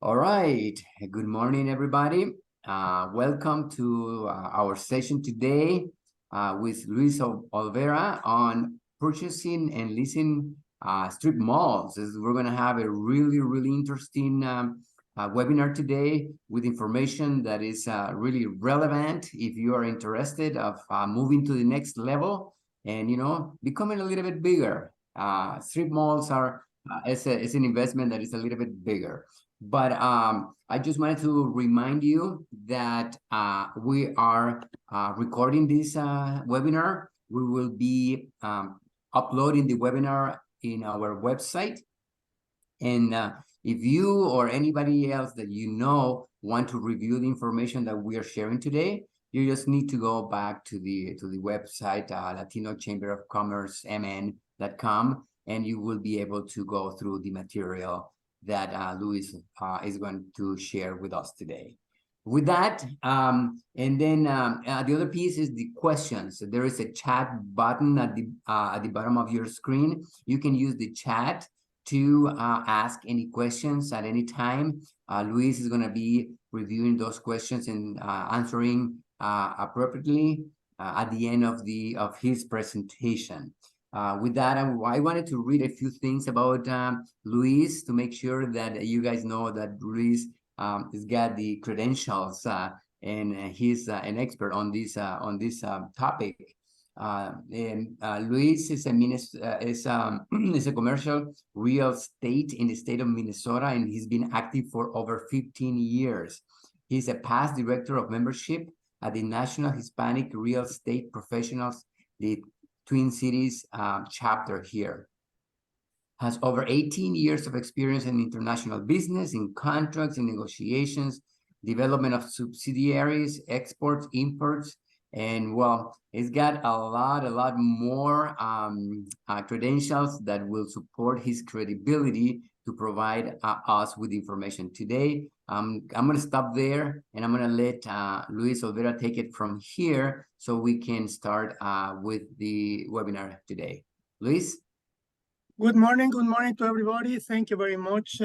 All right. Good morning, everybody. Welcome to our session today with Luis Olvera on purchasing and leasing strip malls. We're going to have a really interesting webinar today with information that is really relevant if you are interested of moving to the next level and, becoming a little bit bigger. Strip malls are it's an investment that is a little bit bigger. But I just wanted to remind you that we are recording this webinar. We will be uploading the webinar in our website. And if you or anybody else that you know want to review the information that we are sharing today, you just need to go back to the website, Latino Chamber of Commerce, MN.com, and you will be able to go through the material that Luis is going to share with us today. With that, and then the other piece is the questions. There is a chat button at the bottom of your screen. You can use the chat to ask any questions at any time. Luis is going to be reviewing those questions and answering appropriately at the end of his presentation. With that, I wanted to read a few things about Luis to make sure that you guys know that Luis has got the credentials and he's an expert on this topic. Luis is a commercial real estate in the state of Minnesota, and he's been active for over 15 years. He's a past director of membership at the National Hispanic Real Estate Professionals, the Twin Cities chapter here. Has over 18 years of experience in international business, in contracts, in negotiations, development of subsidiaries, exports, imports, and well, he's got a lot more credentials that will support his credibility to provide us with information today. I'm going to stop there, and I'm going to let Luis Olvera take it from here so we can start with the webinar today. Luis? Good morning to everybody. Thank you very much,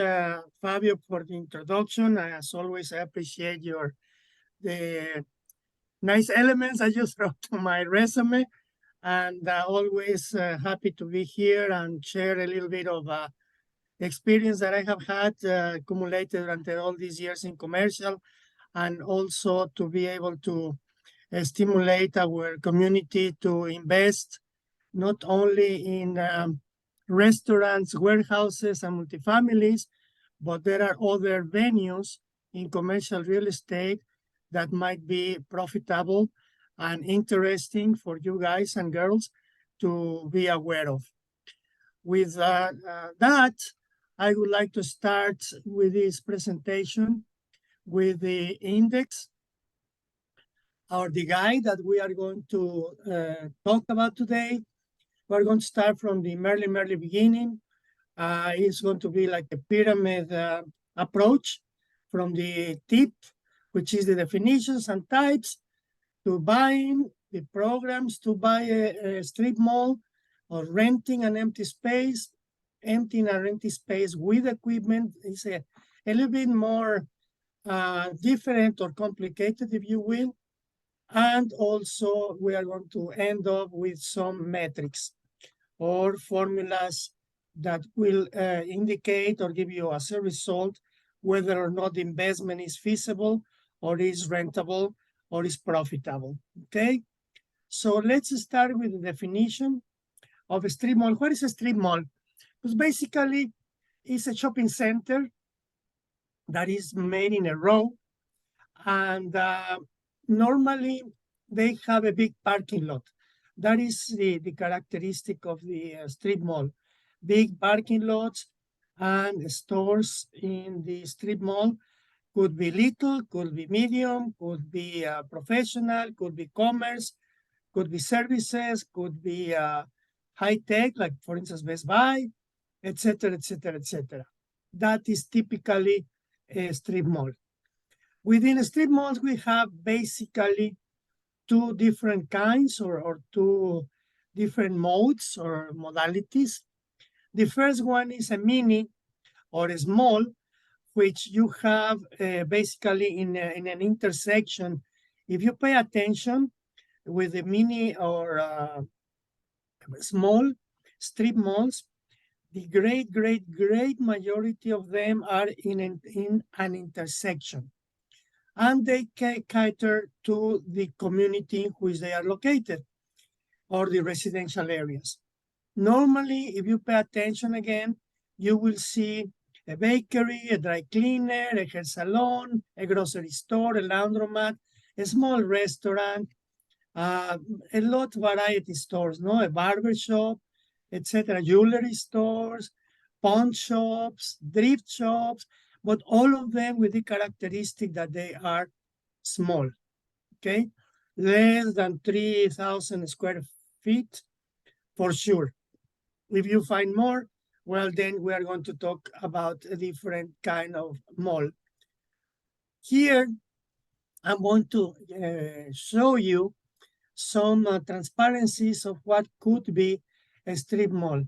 Fabio, for the introduction. As always, I appreciate the nice elements I just wrote to my resume, and always happy to be here and share a little bit of experience that I have had accumulated during all these years in commercial, and also to be able to stimulate our community to invest not only in restaurants, warehouses, and multifamilies, but there are other venues in commercial real estate that might be profitable and interesting for you guys and girls to be aware of. With that, I would like to start with this presentation with the index or the guide that we are going to talk about today. We're going to start from the merely beginning. It's going to be like a pyramid approach from the tip, which is the definitions and types, to buying the programs to buy a strip mall, or renting an empty space. Emptying and renting space with equipment is a little bit more different or complicated, if you will. And also, we are going to end up with some metrics or formulas that will indicate or give you as a result whether or not the investment is feasible or is rentable or is profitable, okay? So let's start with the definition of a strip mall. What is a strip mall? Because basically, it's a shopping center that is made in a row, and normally they have a big parking lot. That is the characteristic of the strip mall. Big parking lots and stores in the strip mall. Could be little, could be medium, could be professional, could be commerce, could be services, could be high tech, like for instance, Best Buy, etc., etc., etc. That is typically a strip mall. Within strip malls, we have basically two different kinds or two different modes or modalities. The first one is a mini or a small, which you have basically in an intersection. If you pay attention with the mini or small strip malls, the great majority of them are in an intersection. And they cater to the community in which they are located or the residential areas. Normally, if you pay attention again, you will see a bakery, a dry cleaner, a hair salon, a grocery store, a laundromat, a small restaurant, a lot variety stores, no, a barber shop, etc., jewelry stores, pawn shops, thrift shops, but all of them with the characteristic that they are small, okay? Less than 3,000 square feet for sure. If you find more, well, then we are going to talk about a different kind of mall. Here, I'm going to show you some transparencies of what could be a strip mall.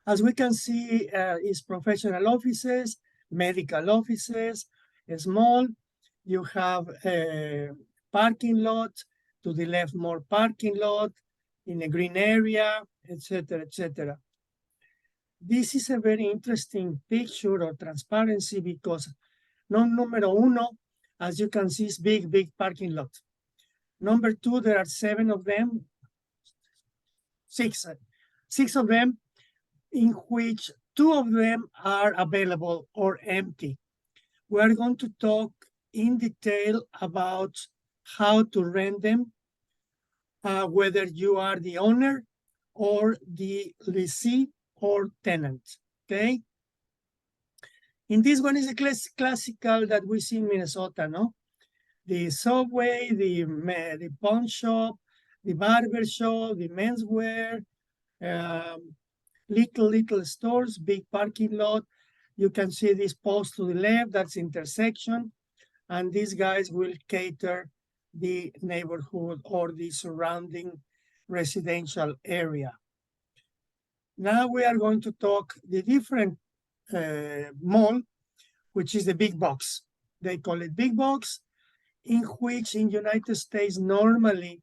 As we can see, is professional offices, medical offices, small. You have a parking lot, to the left more parking lot, in a green area, etc., etc. This is a very interesting picture of transparency because numero uno, as you can see, is big parking lot. Number two, there are six of them, in which two of them are available or empty. We are going to talk in detail about how to rent them, whether you are the owner or the lessee or tenant, okay? In this one is a classical that we see in Minnesota, no? The Subway, the pawn shop, the barber shop, the menswear, little stores, big parking lot. You can see this post to the left, that's intersection. And these guys will cater the neighborhood or the surrounding residential area. Now we are going to talk the different mall, which is the big box. They call it big box, in which in United States, normally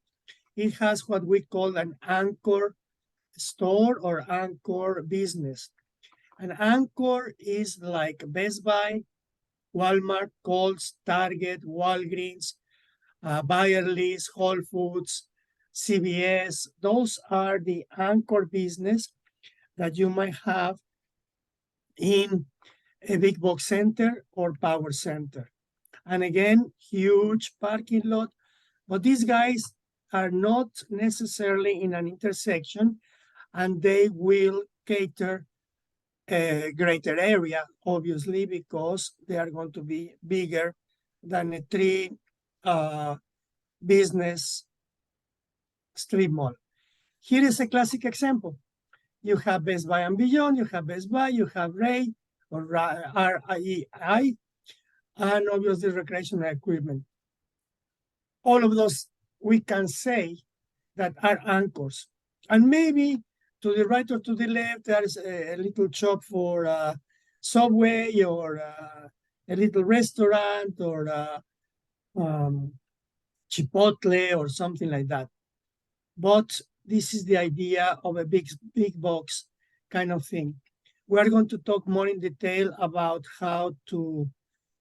it has what we call an anchor store or anchor business. An anchor is like Best Buy, Walmart, Kohl's, Target, Walgreens, Bayer List, Whole Foods, CVS. Those are the anchor business that you might have in a big box center or power center. And again, huge parking lot, but these guys are not necessarily in an intersection, and they will cater a greater area, obviously, because they are going to be bigger than a three business strip mall. Here is a classic example. You have Best Buy and Beyond, you have Best Buy, you have Ray or REI, and obviously recreational equipment. All of those we can say that are anchors. And maybe to the right or to the left, there's a little shop for Subway or a little restaurant or Chipotle or something like that. But this is the idea of a big box kind of thing. We are going to talk more in detail about how to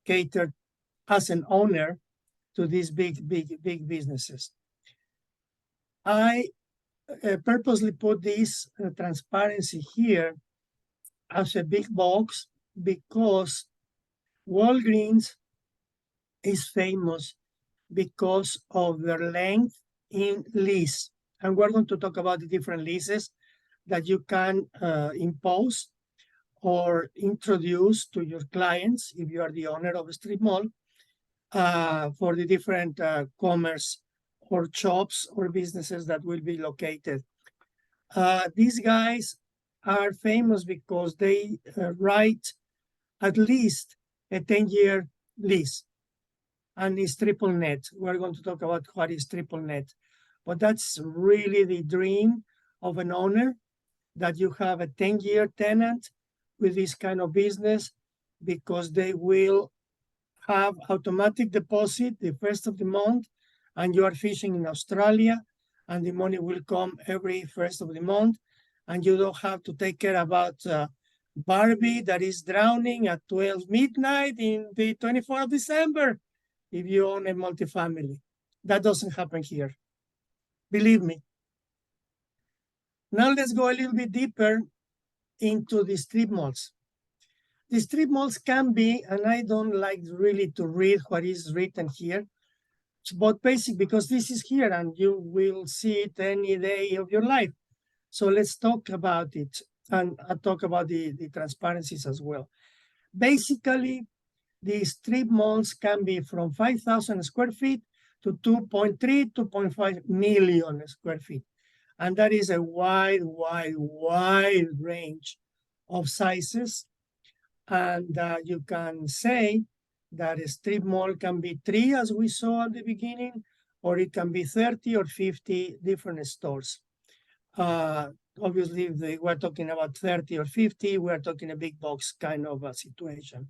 cater as an owner to these big businesses. I purposely put this transparency here as a big box because Walgreens is famous because of their length in lease. And we're going to talk about the different leases that you can impose or introduce to your clients if you are the owner of a strip mall for the different commerce or shops or businesses that will be located. These guys are famous because they write at least a 10-year lease, and it's triple net. We're going to talk about what is triple net, but that's really the dream of an owner that you have a 10-year tenant with this kind of business, because they will have automatic deposit the first of the month, and you are fishing in Australia, and the money will come every first of the month, and you don't have to take care about Barbie that is drowning at 12 midnight in the 24th of December if you own a multifamily. That doesn't happen here. Believe me. Now let's go a little bit deeper into the strip malls. The strip malls can be, and I don't like really to read what is written here, but basic, because this is here and you will see it any day of your life. So let's talk about it, and I'll talk about the transparencies as well. Basically, the strip malls can be from 5,000 square feet to 2.3, 2.5 million square feet. And that is a wide range of sizes. And you can say that a strip mall can be 3, as we saw at the beginning, or it can be 30 or 50 different stores. Obviously, if we're talking about 30 or 50, we're talking a big box kind of a situation.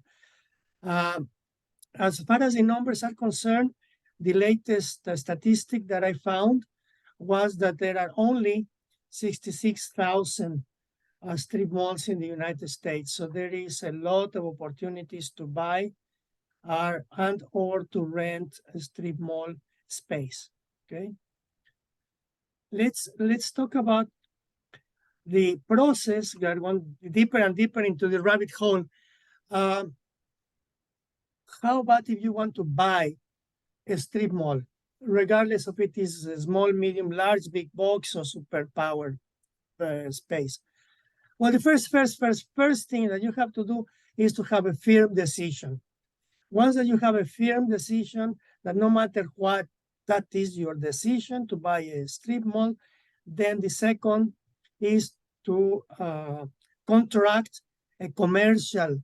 As far as the numbers are concerned, the latest statistic that I found was that there are only 66,000 strip malls in the United States. So there is a lot of opportunities to buy and or to rent a strip mall space. Okay. Let's talk about the process. We are going deeper and deeper into the rabbit hole. How about if you want to buy a strip mall, regardless of it is a small, medium, large, big box, or superpower space? Well, the first thing that you have to do is to have a firm decision. Once that you have a firm decision that no matter what, that is your decision to buy a strip mall, then the second is to contract a commercial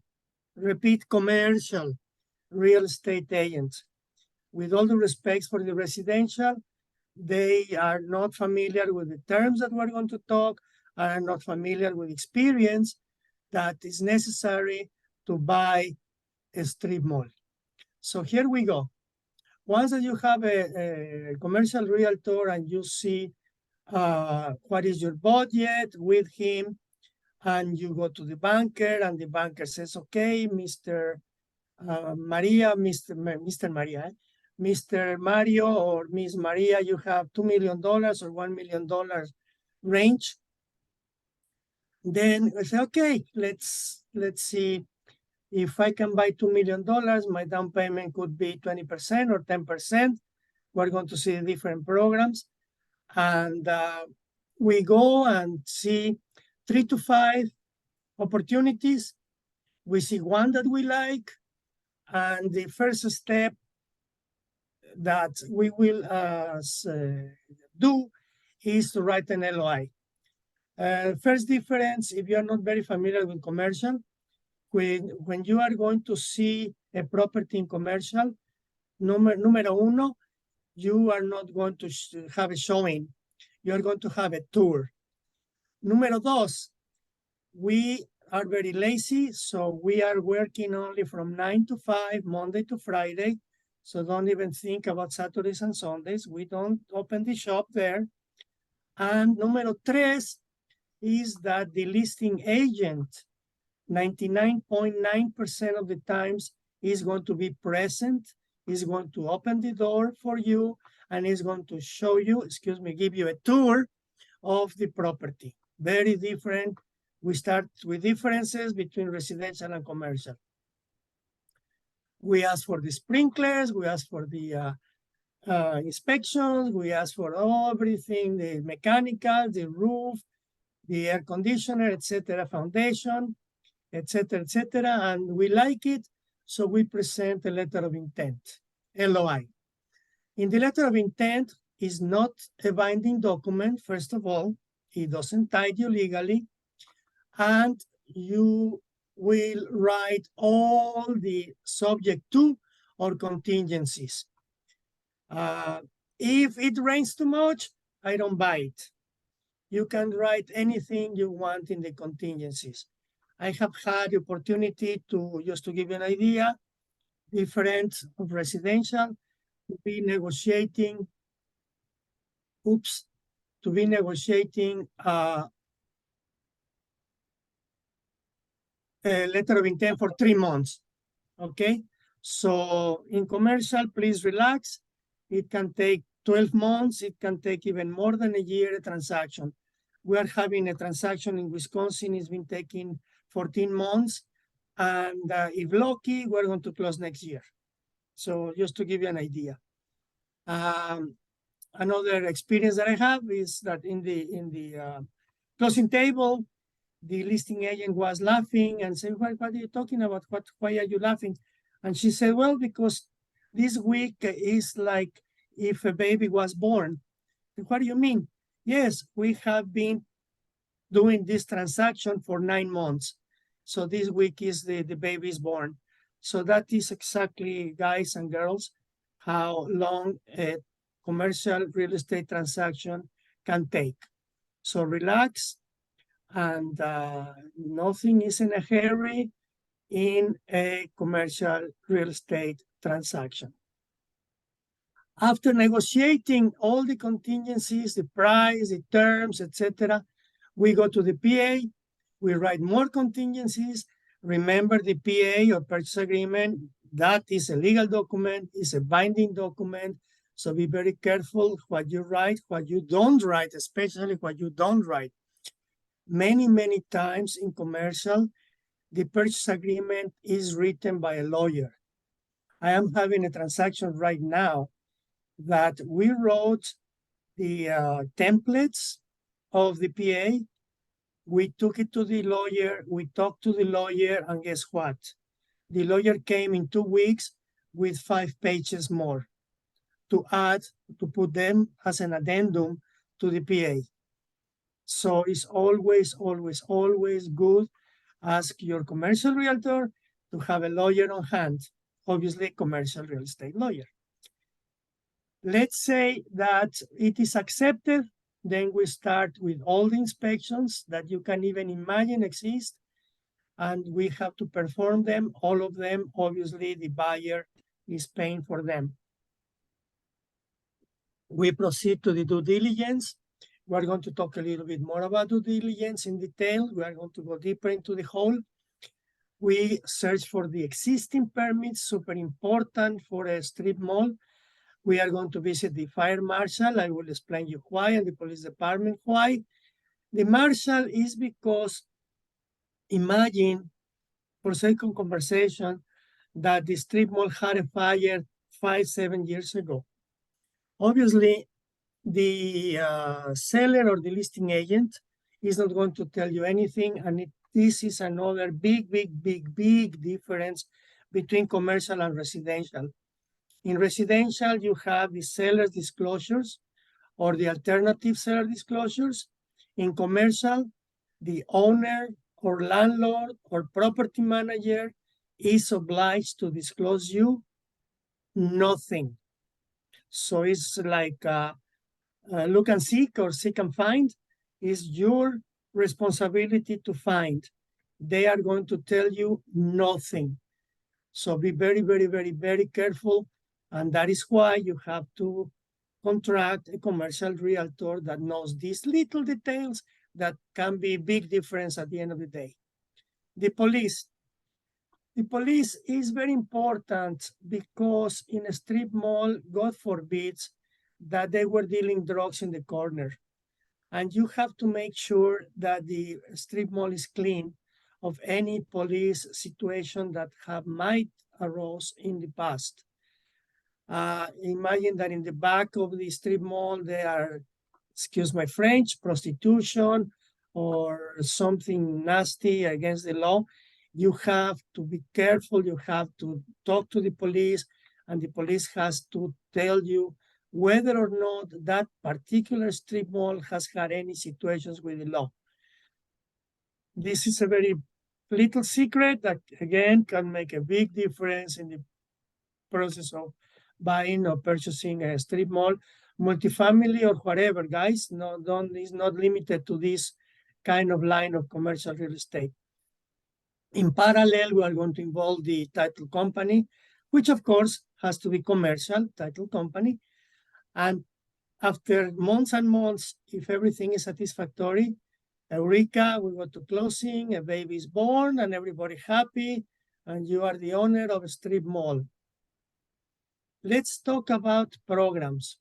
real estate agent. With all due respect for the residential, they are not familiar with the terms that we're going to talk, are not familiar with experience that is necessary to buy a strip mall. So here we go. Once that you have a commercial realtor and you see what is your budget with him, and you go to the banker, and the banker says, okay, Mr. Maria, Mr. Mario or Miss Maria, you have $2 million or $1 million range. Then we say, okay, let's see if I can buy $2 million, my down payment could be 20% or 10%. We're going to see different programs. And we go and see 3 to 5 opportunities. We see one that we like. And the first step that we will do is to write an LOI. First difference, if you are not very familiar with commercial, when you are going to see a property in commercial, numero uno, you are not going to have a showing. You are going to have a tour. Numero dos, we are very lazy, so we are working only from 9 to 5, Monday to Friday. So don't even think about Saturdays and Sundays. We don't open the shop there. And numero tres is that the listing agent, 99.9% of the times, is going to be present, is going to open the door for you, and is going to show you, give you a tour of the property. Very different. We start with differences between residential and commercial. We ask for the sprinklers, we ask for the inspections, we ask for everything, the mechanical, the roof, the air conditioner, etc., foundation, etc., and we like it, so we present a letter of intent, LOI. In the letter of intent is not a binding document, first of all. It doesn't tie you legally, and you will write all the subject to or contingencies. If it rains too much, I don't buy it. you can write anything you want in the contingencies. I have had the opportunity to, just to give you an idea, different of residential, to be negotiating a letter of intent for 3 months. Okay, so in commercial, please relax. It can take 12 months. It can take even more than a year, a transaction. We are having a transaction in Wisconsin. It's been taking 14 months. And if lucky, we're going to close next year. So just to give you an idea. Another experience that I have is that in the closing table, the listing agent was laughing and said, what are you talking about? Why are you laughing? And she said, well, because this week is like if a baby was born. What do you mean? Yes, we have been doing this transaction for 9 months. So this week is the baby is born. So that is exactly, guys and girls, how long a commercial real estate transaction can take. So relax, and nothing is in a hurry in a commercial real estate transaction. After negotiating all the contingencies, the price, the terms, etc., we go to the PA, we write more contingencies. Remember, the PA or purchase agreement, that is a legal document, is a binding document. So be very careful what you write, what you don't write, especially what you don't write. Many, many times in commercial, the purchase agreement is written by a lawyer. I am having a transaction right now that we wrote the templates of the PA. We took it to the lawyer, we talked to the lawyer, and guess what? The lawyer came in 2 weeks with 5 pages more to add, to put them as an addendum to the PA. So it's always, always, always good. Ask your commercial realtor to have a lawyer on hand, obviously commercial real estate lawyer. Let's say that it is accepted, then we start with all the inspections that you can even imagine exist, and we have to perform them, all of them. Obviously, the buyer is paying for them. We proceed to the due diligence. We're going to talk a little bit more about due diligence in detail. We are going to go deeper into the whole. We search for the existing permits, super important for a strip mall. We are going to visit the fire marshal. I will explain you why, and the police department why. The marshal is because, imagine, for sake of conversation, that the strip mall had a fire 5-7 years ago. Obviously, the seller or the listing agent is not going to tell you anything, and this is another big difference between commercial and residential. In residential, you have the seller's disclosures or the alternative seller disclosures. In commercial, the owner or landlord or property manager is obliged to disclose you nothing. So it's like look and seek or seek and find. Is your responsibility to find. They are going to tell you nothing. So be very careful. And that is why you have to contract a commercial realtor that knows these little details that can be a big difference at the end of the day. The police. The police is very important because in a strip mall, God forbids that they were dealing drugs in the corner. And you have to make sure that the strip mall is clean of any police situation that might arose in the past. Imagine that in the back of the strip mall, there are, excuse my French, prostitution or something nasty against the law. You have to be careful. You have to talk to the police, and the police has to tell you whether or not that particular strip mall has had any situations with the law. This is a very little secret that, again, can make a big difference in the process of buying or purchasing a strip mall. multifamily or whatever, guys. No, it's not limited to this kind of line of commercial real estate. In parallel, we are going to involve the title company, which of course has to be commercial title company. And after months and months, if everything is satisfactory, Eureka, we go to closing, a baby is born, and everybody happy, and you are the owner of a strip mall. Let's talk about programs.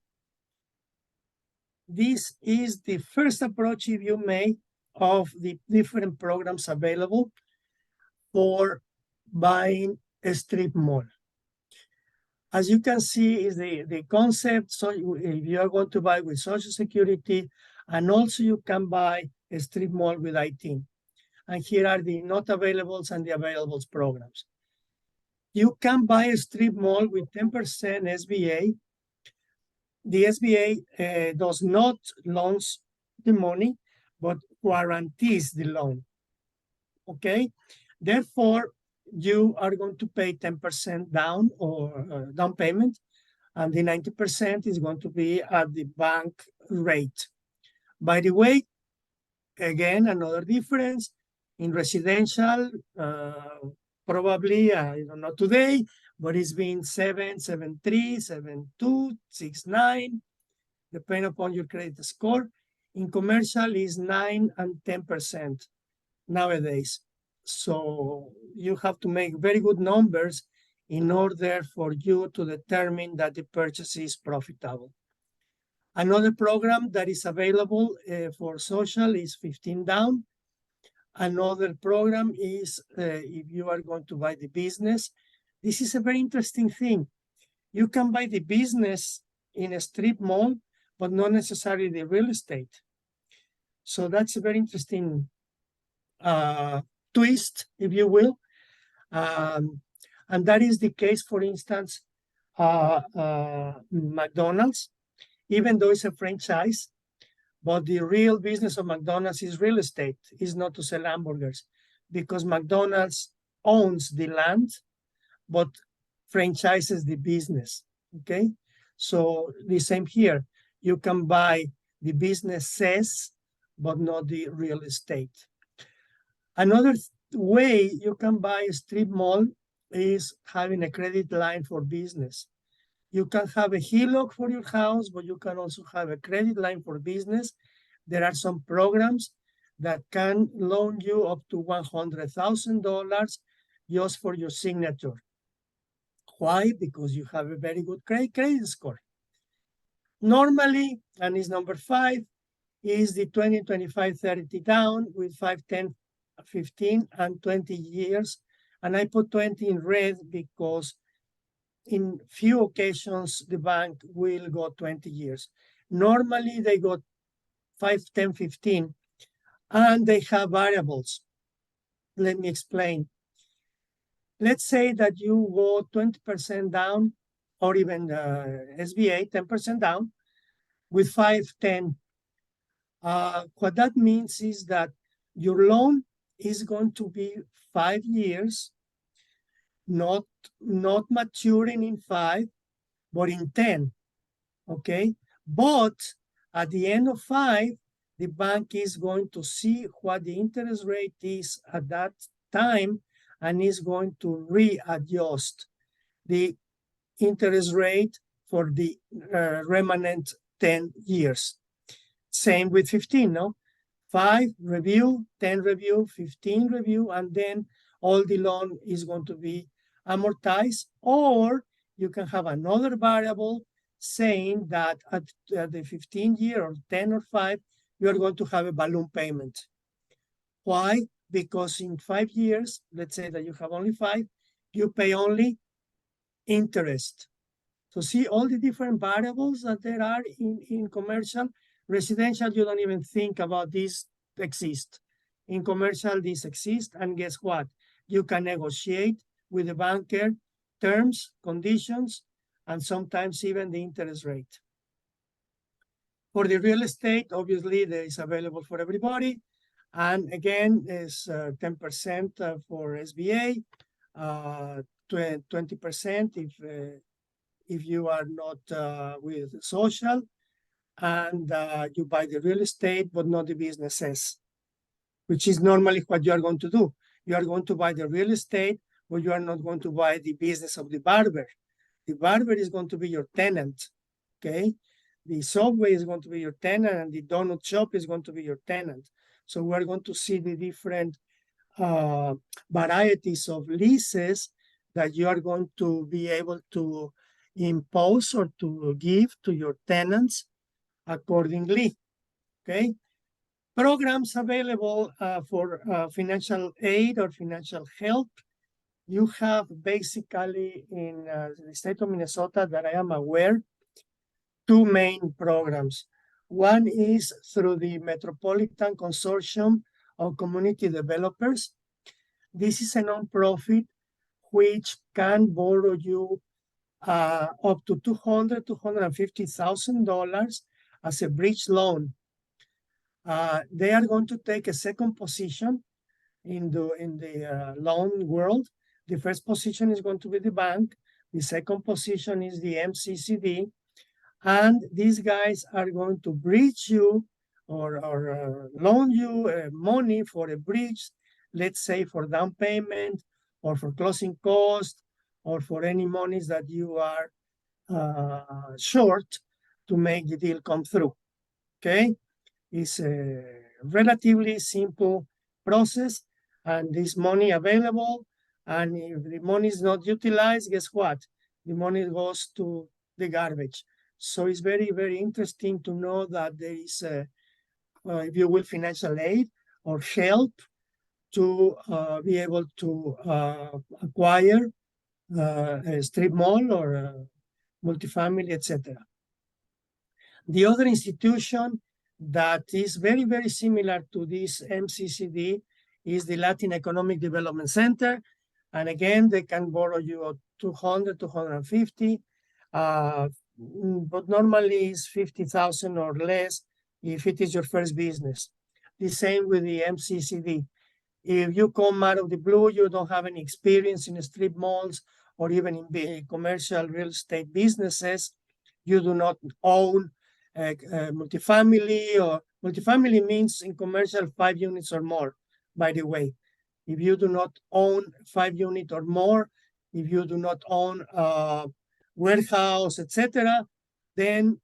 This is the first approach if you may of the different programs available for buying a strip mall. As you can see, is the concept. So if you are going to buy with Social Security, and also you can buy a strip mall with IT. And here are the not availables and the availables programs. You can buy a strip mall with 10% SBA. The SBA does not loans the money, but guarantees the loan. Okay, therefore, you are going to pay 10% down or down payment, and the 90% is going to be at the bank rate. By the way, again, another difference in residential, probably, I don't know today, but it's been 7, 7.3, 7.2, 6.9, depending upon your credit score. In commercial is 9 and 10% nowadays. So you have to make very good numbers in order for you to determine that the purchase is profitable. Another program that is available for social is 15 down. Another program is if you are going to buy the business. This is a very interesting thing. You can buy the business in a strip mall, but not necessarily the real estate. So that's a very interesting twist, if you will. And that is the case, for instance, McDonald's, even though it's a franchise, but the real business of McDonald's is real estate, is not to sell hamburgers, because McDonald's owns the land, but franchises the business, okay? So the same here. You can buy the businesses, but not the real estate. Another way you can buy a strip mall is having a credit line for business. You can have a HELOC for your house, but you can also have a credit line for business. There are some programs that can loan you up to $100,000 just for your signature. Why? Because you have a very good credit score. Normally, and is number 5, is the 20, 25, 30 down with 5, 10, 15, and 20 years. And I put 20 in red because in few occasions, the bank will go 20 years. Normally, they go 5, 10, 15, and they have variables. Let me explain. Let's say that you go 20% down, or even SBA, 10% down, with 5, 10. What that means is that your loan is going to be 5 years, not maturing in 5, but in 10, okay? But at the end of 5, the bank is going to see what the interest rate is at that time and is going to readjust the interest rate for the remnant 10 years. Same with 15, no? 5 review, 10 review, 15 review, and then all the loan is going to be amortized. Or you can have another variable saying that at the 15 year or 10 or 5, you are going to have a balloon payment. Why? Because in 5 years, let's say that you have only 5, you pay only interest. So see all the different variables that there are in commercial. Residential, you don't even think about this exist. In commercial, this exists, and guess what? You can negotiate with the banker terms, conditions, and sometimes even the interest rate. For the real estate, obviously, there is available for everybody. And again, is 10% for SBA, 20% if you are not with social, and you buy the real estate, but not the businesses, which is normally what you are going to do. You are going to buy the real estate, but you are not going to buy the business of the barber. The barber is going to be your tenant, okay? The Subway is going to be your tenant, and the donut shop is going to be your tenant. So we're going to see the different varieties of leases that you are going to be able to impose or to give to your tenants accordingly, okay? Programs available for financial aid or financial help. You have basically in the state of Minnesota that I am aware, two main programs. One is through the Metropolitan Consortium of Community Developers. This is a nonprofit which can borrow you up to $250,000 as a bridge loan. They are going to take a second position in the loan world. The first position is going to be the bank. The second position is the MCCD. And these guys are going to bridge you or loan you money for a bridge, let's say for down payment or for closing costs or for any monies that you are short to make the deal come through, okay? It's a relatively simple process, and this money available, and if the money is not utilized, guess what? The money goes to the garbage. So it's very, very interesting to know that there is, if you will, financial aid or help to be able to acquire a strip mall or a multifamily, etc. The other institution that is very, very similar to this MCCD is the Latin Economic Development Center. And again, they can borrow you 200, 250, but normally it's 50,000 or less if it is your first business. The same with the MCCD. If you come out of the blue, you don't have any experience in strip malls or even in commercial real estate businesses, you do not own multifamily, or multifamily means in commercial 5 units or more, by the way. If you do not own 5 units or more, if you do not own a warehouse, etc., then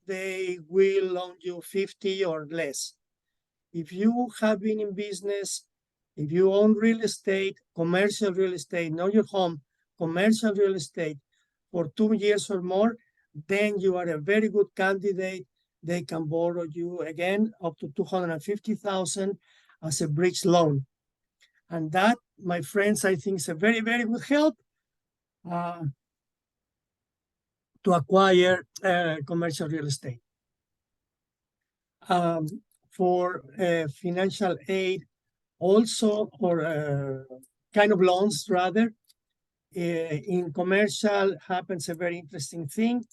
they will loan you 50 or less. If you have been in business, if you own real estate, commercial real estate, not your home, commercial real estate for 2 years or more, then you are a very good candidate. They can borrow you again up to $250,000 as a bridge loan. And that, my friends, I think is a very, very good help to acquire commercial real estate. For financial aid also, or kind of loans rather, in commercial happens a very interesting thing,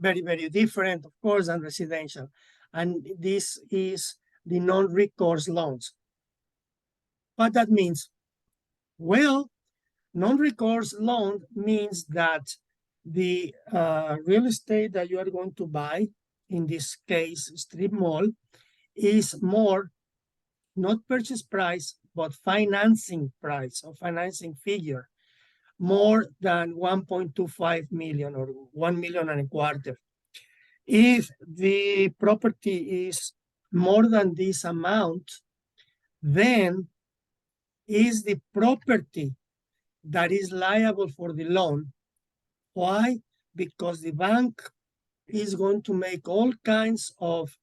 very, very different, of course, than residential. And this is the non-recourse loans. What that means? Well, non-recourse loan means that the real estate that you are going to buy, in this case, strip mall, is more not purchase price, but financing price or financing figure, more than 1.25 million or 1.25 million. If the property is more than this amount, then is the property that is liable for the loan. Why? Because the bank is going to make all kinds of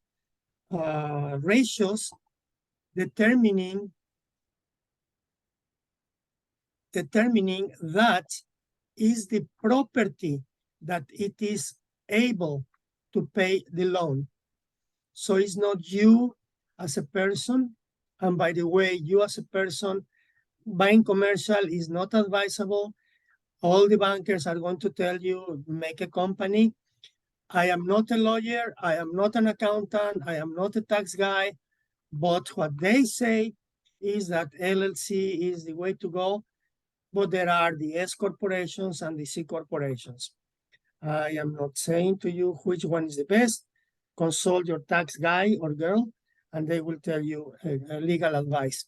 ratios determining that is the property that it is able to pay the loan. So it's not you as a person. And by the way, you as a person buying commercial is not advisable. All the bankers are going to tell you, make a company. I am not a lawyer. I am not an accountant. I am not a tax guy. But what they say is that LLC is the way to go. But there are the S corporations and the C corporations. I am not saying to you which one is the best. consult your tax guy or girl, and they will tell you legal advice.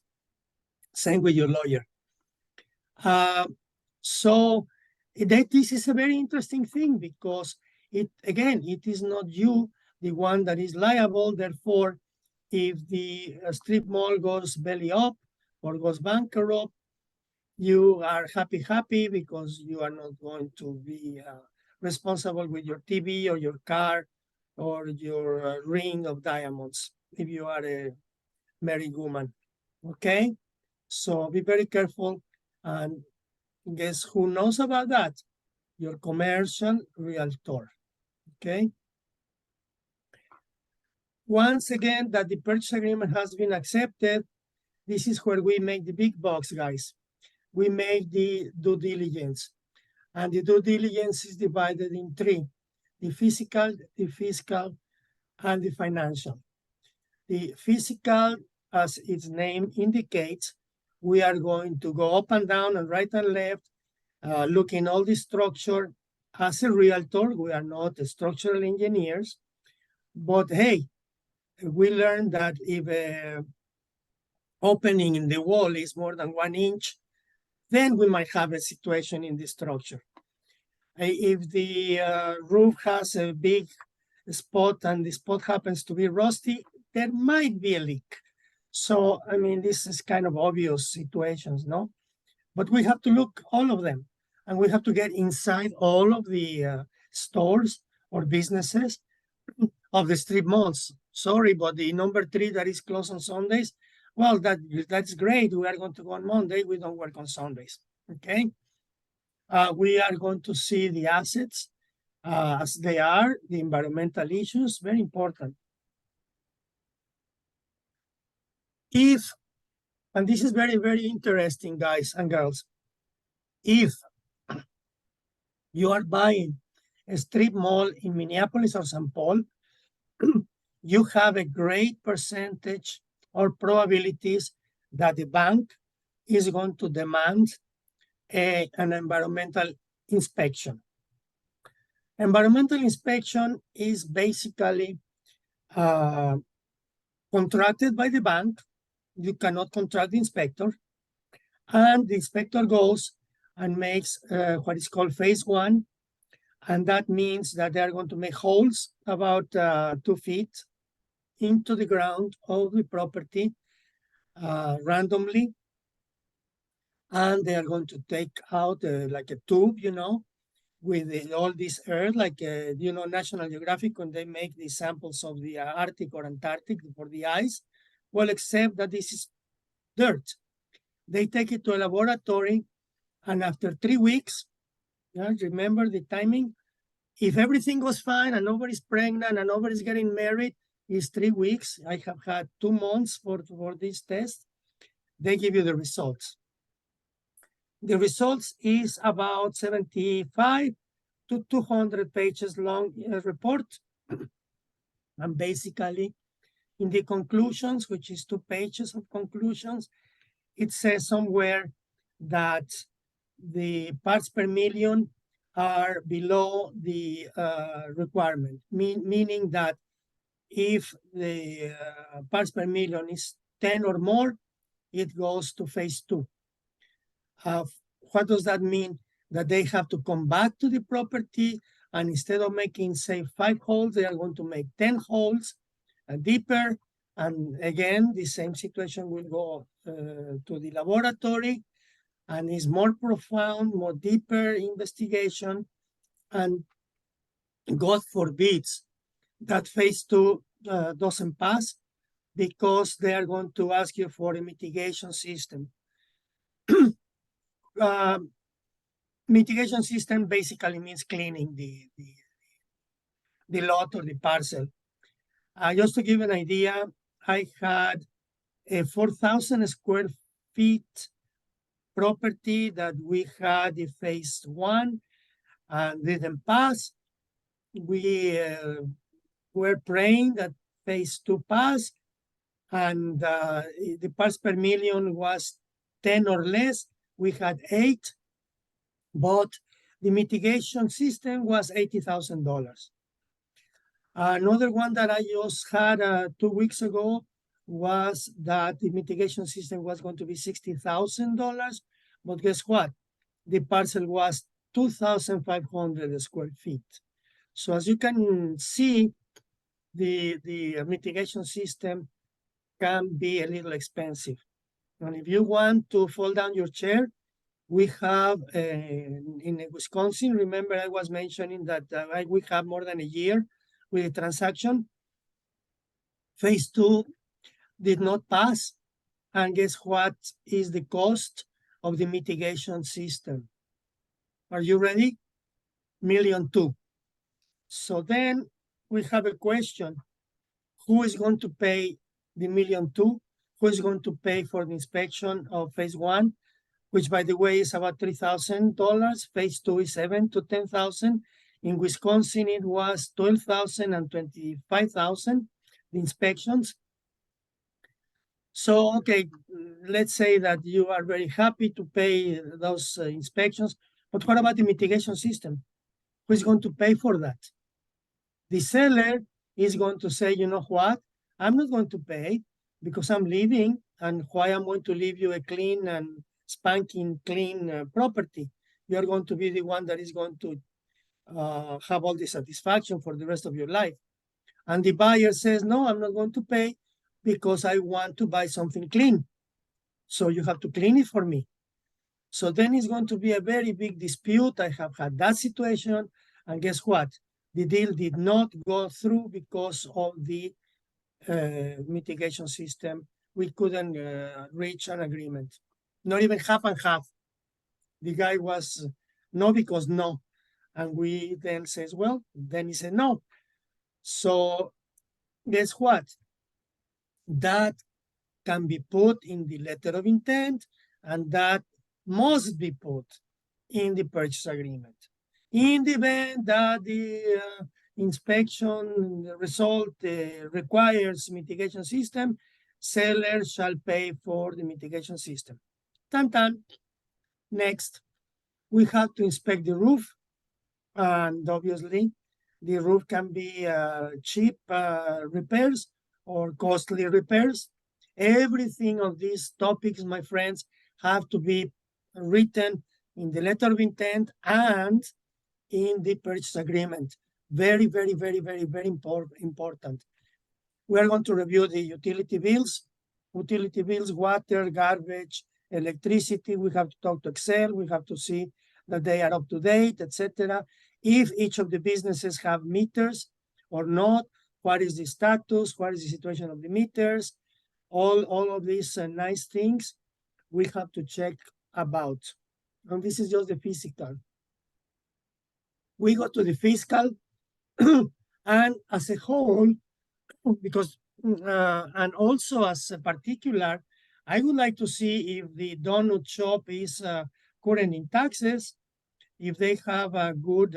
Same with your lawyer. So this is a very interesting thing because it is not you, the one that is liable. Therefore, if the strip mall goes belly up or goes bankrupt, you are happy because you are not going to be responsible with your TV or your car or your ring of diamonds if you are a married woman. Okay, so be very careful. And guess who knows about that? Your commercial realtor. Okay. Once again, that the purchase agreement has been accepted, this is where we make the big bucks, guys. We make the due diligence. And the due diligence is divided in three: the physical, the fiscal, and the financial. The physical, as its name indicates, we are going to go up and down and right and left, looking all the structure. As a realtor, we are not structural engineers, but hey, we learned that if a opening in the wall is more than 1 inch, then we might have a situation in the structure. If the roof has a big spot and the spot happens to be rusty, there might be a leak. So, I mean, this is kind of obvious situations, no? But we have to look all of them, and we have to get inside all of the stores or businesses of the strip malls. Sorry, but the number 3 that is closed on Sundays, well, that's great. We are going to go on Monday. We don't work on Sundays, okay? We are going to see the assets as they are, the environmental issues, very important. If, and this is very, very interesting, guys and girls, if you are buying a strip mall in Minneapolis or St. Paul, you have a great percentage or probabilities that the bank is going to demand an environmental inspection. Environmental inspection is basically contracted by the bank. You cannot contract the inspector. And the inspector goes and makes what is called phase 1. And that means that they are going to make holes about 2 feet into the ground of the property randomly. And they are going to take out like a tube, you know, with all this earth, like, you know, National Geographic, when they make the samples of the Arctic or Antarctic for the ice. Well, except that this is dirt. They take it to a laboratory, and after 3 weeks, yeah, remember the timing? If everything goes fine and nobody's pregnant and nobody's getting married, it's 3 weeks. I have had 2 months for this test. They give you the results. The results is about 75 to 200 pages long report. And basically, in the conclusions, which is 2 pages of conclusions, it says somewhere that the parts per million are below the requirement, meaning that if the parts per million is 10 or more, it goes to phase 2. What does that mean? That they have to come back to the property, and instead of making, say, 5 holes, they are going to make 10 holes deeper. And again, the same situation will go to the laboratory, and is more profound, more deeper investigation. And God forbids that phase 2 doesn't pass, because they are going to ask you for a mitigation system. Mitigation system basically means cleaning the lot or the parcel. Just to give an idea, I had a 4,000 square feet property that we had in phase 1 and didn't pass. We were praying that phase 2 pass, and the parts per million was 10 or less. We had 8, but the mitigation system was $80,000. Another one that I just had 2 weeks ago was that the mitigation system was going to be $60,000, but guess what? The parcel was 2,500 square feet. So as you can see, the mitigation system can be a little expensive. And if you want to fall down your chair, we have in Wisconsin, remember I was mentioning that we have more than a year with the transaction. Phase 2 did not pass. And guess what is the cost of the mitigation system? Are you ready? $1.2 million. So then we have a question. Who is going to pay the $1.2 million? Who is going to pay for the inspection of phase 1, which by the way is about $3,000. Phase 2 is $7,000 to $10,000. In Wisconsin, it was $12,000 and $25,000, the inspections. So, okay, let's say that you are very happy to pay those inspections, but what about the mitigation system? Who is going to pay for that? The seller is going to say, you know what? I'm not going to pay because I'm leaving, and why I'm going to leave you a clean and spanking clean property. You're going to be the one that is going to have all the satisfaction for the rest of your life. And the buyer says, no, I'm not going to pay because I want to buy something clean. So you have to clean it for me. So then it's going to be a very big dispute. I have had that situation. And guess what? The deal did not go through because of the mitigation system. We couldn't reach an agreement. Not even half and half. The guy was no because no. And we then says, well, then he said no. So guess what? That can be put in the letter of intent, and that must be put in the purchase agreement. In the event that the inspection result requires mitigation system, seller shall pay for the mitigation system. Tan. Next, we have to inspect the roof. And obviously, the roof can be cheap repairs or costly repairs. Everything of these topics, my friends, have to be written in the letter of intent and in the purchase agreement. Very, very, very, very, very important. We are going to review the utility bills, water, garbage, electricity. We have to talk to Excel. We have to see that they are up to date, etc. If each of the businesses have meters or not, what is the status, what is the situation of the meters, all of these nice things we have to check about. And this is just the physical. We go to the fiscal, and as a whole, because, and also as a particular, I would like to see if the donut shop is current in taxes, if they have a good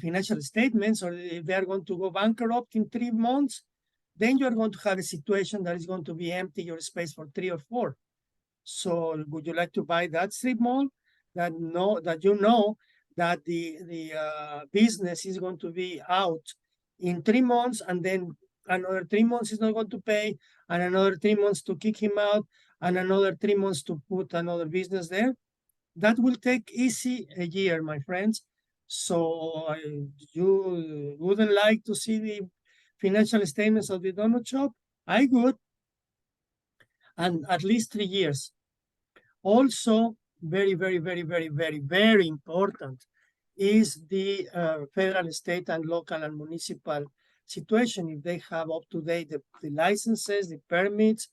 financial statements, or if they are going to go bankrupt in 3 months, then you're going to have a situation that is going to be empty your space for 3 or 4. So would you like to buy that strip mall that you know that the business is going to be out in 3 months, and then another 3 months is not going to pay, and another 3 months to kick him out, and another 3 months to put another business there? That will take easy a year, my friends. So you wouldn't like to see the financial statements of the donut shop? I would. And at least 3 years. Also, very, very, very, very, very, very important is the federal, state, and local and municipal situation. If they have up to date the licenses, the permits,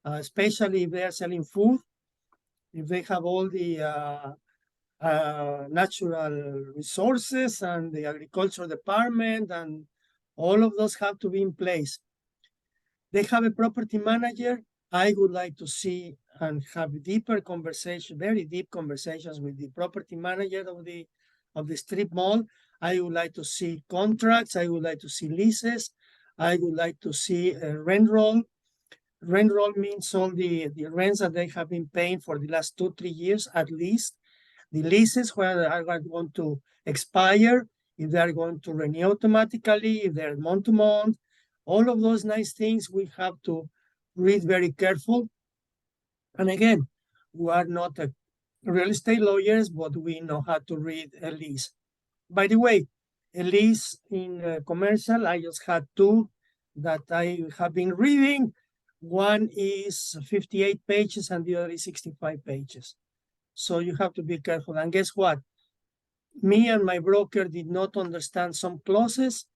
especially if they are selling food, if they have all the natural resources and the agriculture department, and all of those have to be in place. They have a property manager. I would like to see and have deeper conversation, very deep conversations with the property manager of the strip mall. I would like to see contracts. I would like to see leases. I would like to see a rent roll. Rent roll means all the rents that they have been paying for the last 2-3 years at least. The leases where are going to expire if they are going to renew automatically, if they're month to month, all of those nice things we have to read very careful. And again, we are not real estate lawyers, but we know how to read a lease. By the way, a lease in commercial, I just had two that I have been reading. One is 58 pages and the other is 65 pages. So you have to be careful. And guess what? Me and my broker did not understand some clauses.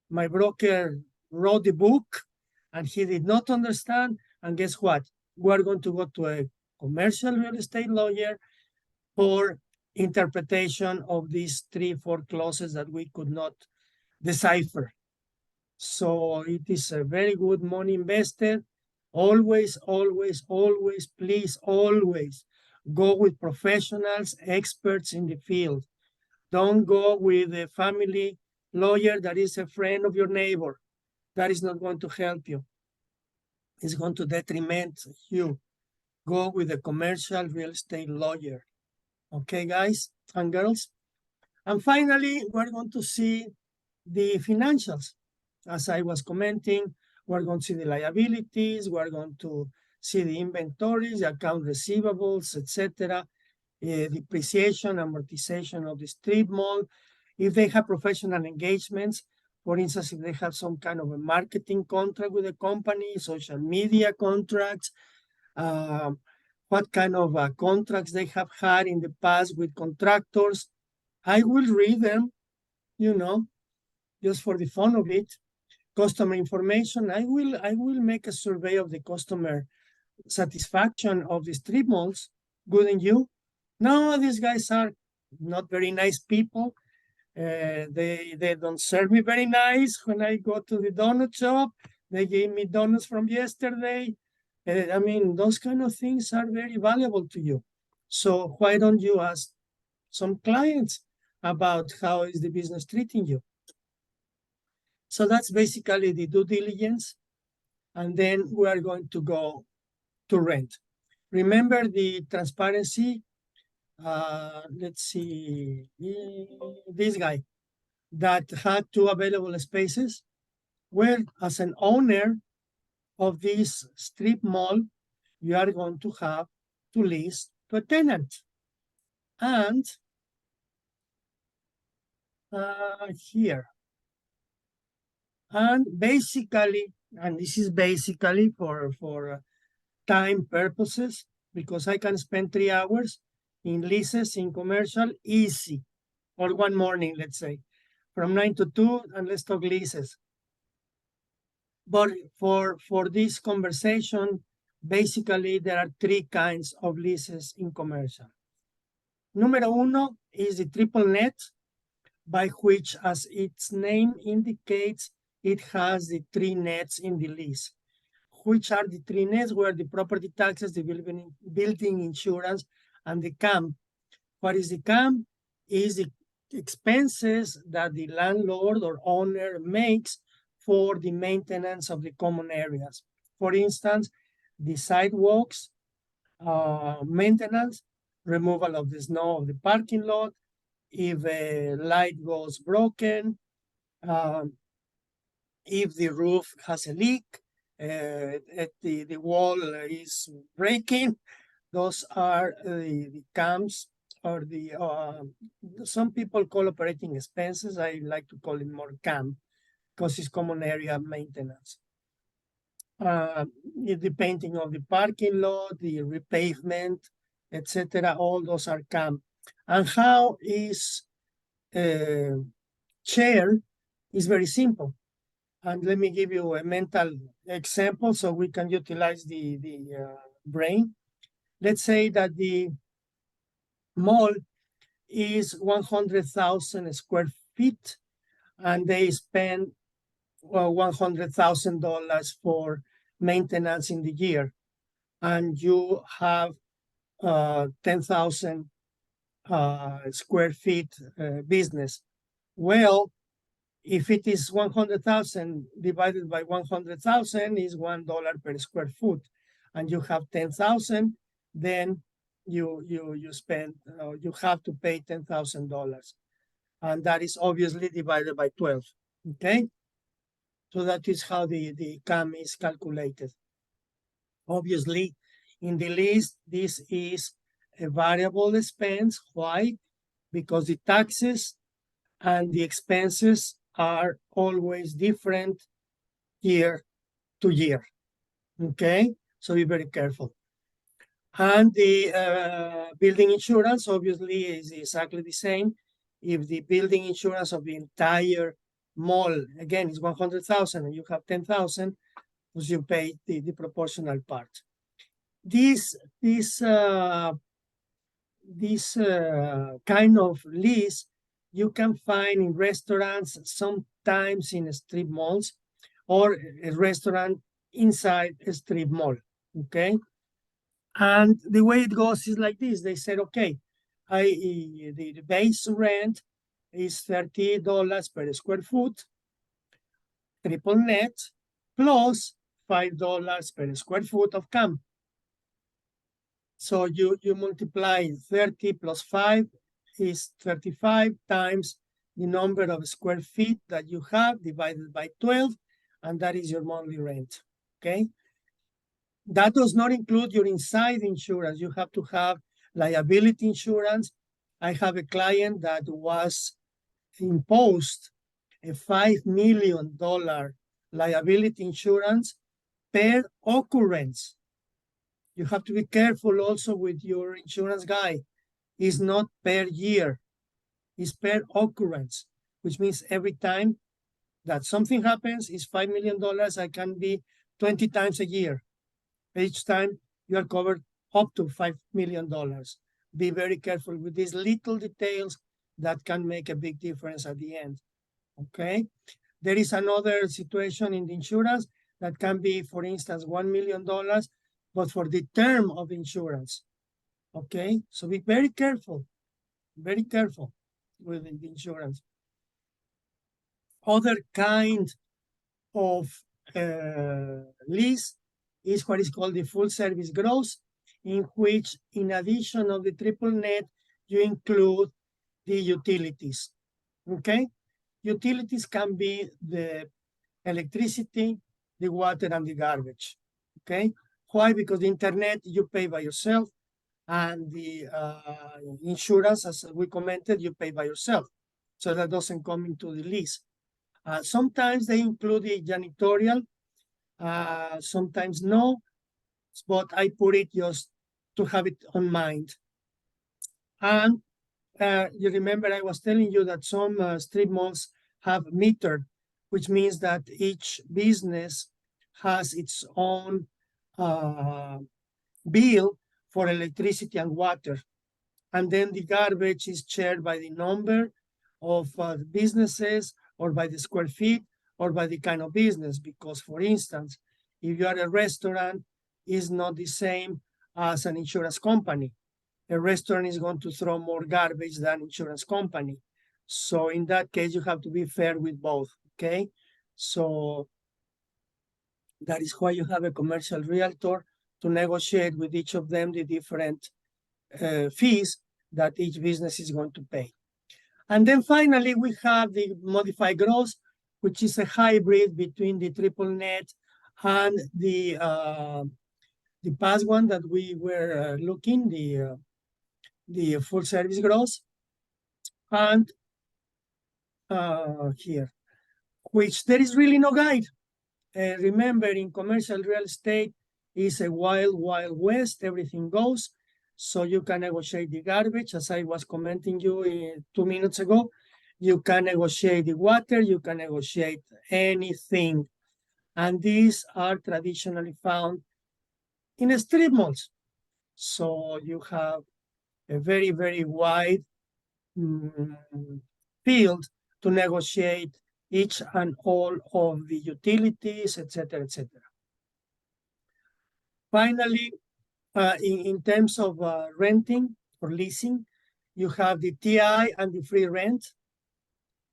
My broker wrote the book and he did not understand. And guess what? We're going to go to a commercial real estate lawyer for interpretation of these 3-4 clauses that we could not decipher. So it is a very good money invested. Always, always, always, please, always go with professionals, experts in the field. Don't go with a family lawyer that is a friend of your neighbor. That is not going to help you. It's going to detriment you. Go with a commercial real estate lawyer. Okay, guys and girls? And finally, we're going to see the financials. As I was commenting, we're going to see the liabilities, we're going to see the inventories, the account receivables, etc., depreciation, amortization of the strip mall. If they have professional engagements, for instance, if they have some kind of a marketing contract with a company, social media contracts, what kind of contracts they have had in the past with contractors. I will read them, just for the fun of it. Customer information, I will make a survey of the customer satisfaction of the strip malls. Wouldn't you? No, these guys are not very nice people. They don't serve me very nice when I go to the donut shop. They gave me donuts from yesterday. I mean, those kind of things are very valuable to you. So why don't you ask some clients about how is the business treating you? So that's basically the due diligence. And then we are going to go to rent. Remember the transparency. Let's see, this guy that had 2 available spaces. Well, as an owner of this strip mall, you are going to have to lease to a tenant. And here. And basically, and this is basically for time purposes, because I can spend 3 hours in leases in commercial, easy, or one morning, let's say, from 9 to 2, and let's talk leases. But for this conversation, basically, there are 3 kinds of leases in commercial. Número uno is the triple net, by which, as its name indicates, it has the 3 nets in the lease. Which are the 3 nets? Where the property taxes, the building insurance, and the CAM. What is the CAM? Is the expenses that the landlord or owner makes for the maintenance of the common areas. For instance, the sidewalks, maintenance, removal of the snow of the parking lot, if a light goes broken, if the roof has a leak, the wall is breaking. Those are the CAMs, or the some people call operating expenses. I like to call it more CAM, because it's common area maintenance. The painting of the parking lot, the repavement, etc. All those are CAM. And how is shared is very simple. And let me give you a mental example so we can utilize the brain. Let's say that the mall is 100,000 square feet, and they spend $100,000 for maintenance in the year, and you have 10,000 square feet business. Well, if it is 100,000 divided by 100,000 is $1 per square foot, and you have 10,000, then you spend, you have to pay $10,000. and that is obviously divided by 12, okay? So that is how the CAM is calculated. Obviously, in the list, this is a variable expense. Why? Because the taxes and the expenses are always different year to year, okay? So be very careful. And the building insurance obviously is exactly the same. If the building insurance of the entire mall, again, is 100,000 and you have 10,000, you pay the proportional part. This kind of lease you can find in restaurants, sometimes in strip malls, or a restaurant inside a strip mall, okay? And the way it goes is like this. They said, okay, the base rent is $30 per square foot, triple net, plus $5 per square foot of CAM. So you multiply 30 plus 5 is 35 times the number of square feet that you have divided by 12, and that is your monthly rent, okay? That does not include your inside insurance. You have to have liability insurance. I have a client that was imposed a $5 million liability insurance per occurrence. You have to be careful also with your insurance guy. It's not per year, it's per occurrence, which means every time that something happens is $5 million. I can be 20 times a year. Each time you are covered up to $5 million. Be very careful with these little details that can make a big difference at the end, okay? There is another situation in the insurance that can be, for instance, $1 million, but for the term of insurance, okay? So be very careful with the insurance. Other kind of lease is what is called the full service gross, in which, in addition of the triple net, you include the utilities, okay? Utilities can be the electricity, the water, and the garbage, okay? Why? Because the internet you pay by yourself, and the insurance, as we commented, you pay by yourself. So that doesn't come into the lease. Sometimes they include the janitorial, sometimes no, but I put it just to have it on mind. And you remember I was telling you that some strip malls have metered, which means that each business has its own bill for electricity and water. And then the garbage is shared by the number of businesses, or by the square feet, or by the kind of business. Because, for instance, if you are a restaurant, it's not the same as an insurance company. A restaurant is going to throw more garbage than insurance company. So in that case, you have to be fair with both, okay? So that is why you have a commercial realtor to negotiate with each of them the different fees that each business is going to pay. And then finally, we have the modified gross, which is a hybrid between the triple net and the past one that we were looking, the full service gross. And here, which there is really no guide. Remember, in commercial real estate, is a wild, wild west, everything goes. So you can negotiate the garbage, as I was commenting you 2 minutes ago. You can negotiate the water, you can negotiate anything. And these are traditionally found in strip malls. So you have a very, very wide field to negotiate each and all of the utilities, etc., etc. Finally, in terms of renting or leasing, you have the TI and the free rent.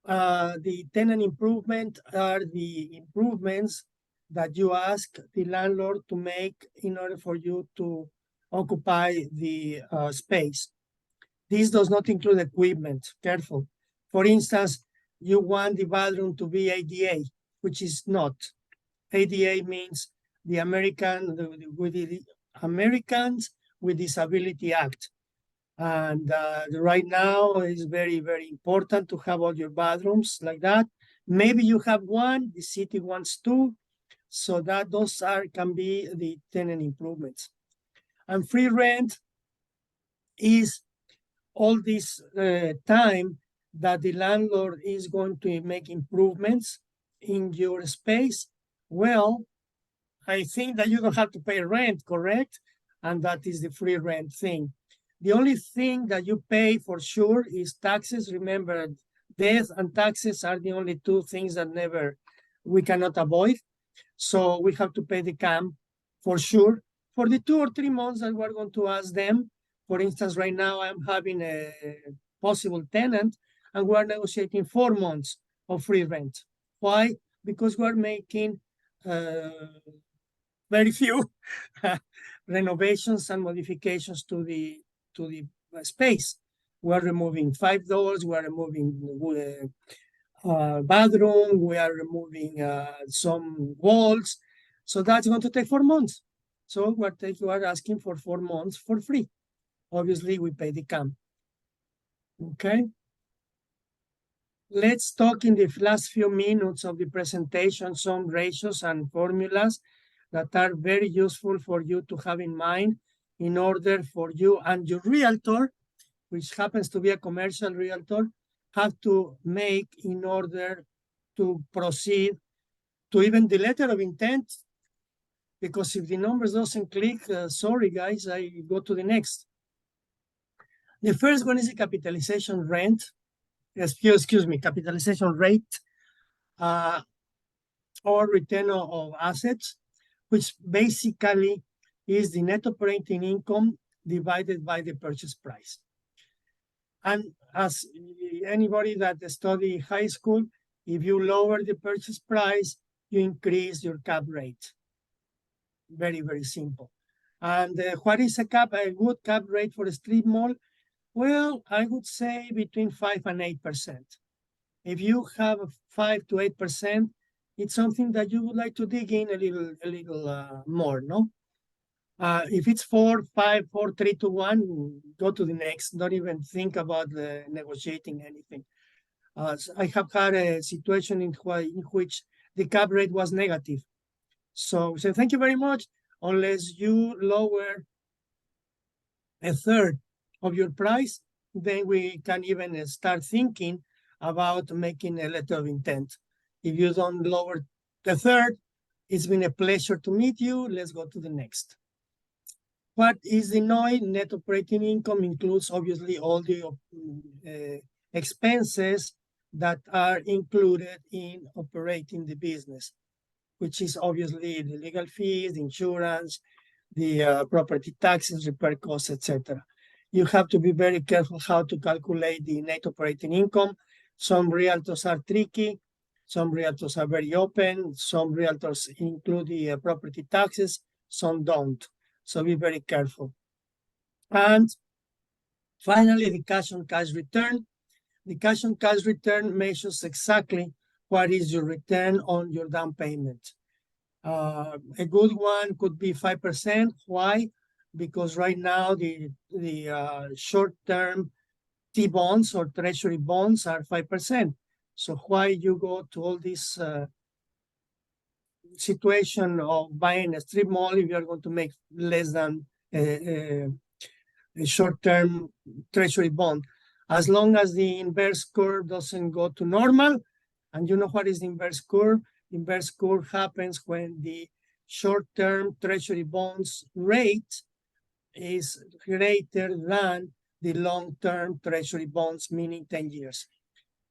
The tenant improvement are the improvements that you ask the landlord to make in order for you to occupy the space. This does not include equipment, careful. For instance, you want the bathroom to be ADA, which is not. ADA means the Americans with Disability Act. And right now it's very, very important to have all your bathrooms like that. Maybe you have one, the city wants two, so that those can be the tenant improvements. And free rent is all this time that the landlord is going to make improvements in your space. Well, I think that you don't have to pay rent, correct? And that is the free rent thing. The only thing that you pay for sure is taxes. Remember, death and taxes are the only two things that we cannot avoid. So we have to pay the CAM for sure. For the 2 or 3 months that we're going to ask them, for instance, right now I'm having a possible tenant and we're negotiating 4 months of free rent. Why? Because we're making very few renovations and modifications to the space. We're removing 5 doors, we're removing bathroom, we are removing some walls. So that's going to take 4 months. So we're asking for 4 months for free. Obviously, we pay the CAM. Okay. Let's talk in the last few minutes of the presentation some ratios and formulas that are very useful for you to have in mind in order for you and your realtor, which happens to be a commercial realtor, have to make in order to proceed to even the letter of intent. Because if the numbers doesn't click, sorry guys, I go to the next. The first one is the capitalization rent. Excuse me, capitalization rate or return of assets, which basically is the net operating income divided by the purchase price. And as anybody that study high school, if you lower the purchase price, you increase your cap rate. Very, very simple. And what is a good cap rate for a strip mall? Well, I would say between 5 and 8%. If you have 5 to 8%, it's something that you would like to dig in a little more, no? If it's 4, 5, 4, 3 to 1, go to the next. Don't even think about negotiating anything. I have had a situation in which the cap rate was negative. So thank you very much. Unless you lower a third of your price, then we can even start thinking about making a letter of intent. If you don't lower the third, it's been a pleasure to meet you. Let's go to the next. What is the NOI? Net operating income includes obviously all the expenses that are included in operating the business, which is obviously the legal fees, the insurance, the property taxes, repair costs, etc. You have to be very careful how to calculate the net operating income. Some realtors are tricky. Some realtors are very open. Some realtors include the property taxes. Some don't. So be very careful. And finally, the cash on cash return. The cash on cash return measures exactly what is your return on your down payment. A good one could be 5%. Why? Because right now the short-term T-bonds or treasury bonds are 5%. So why you go to all this situation of buying a strip mall if you're going to make less than a short-term treasury bond? As long as the inverse curve doesn't go to normal, and you know what is the inverse curve? Inverse curve happens when the short-term treasury bonds rate is greater than the long-term treasury bonds, meaning 10 years.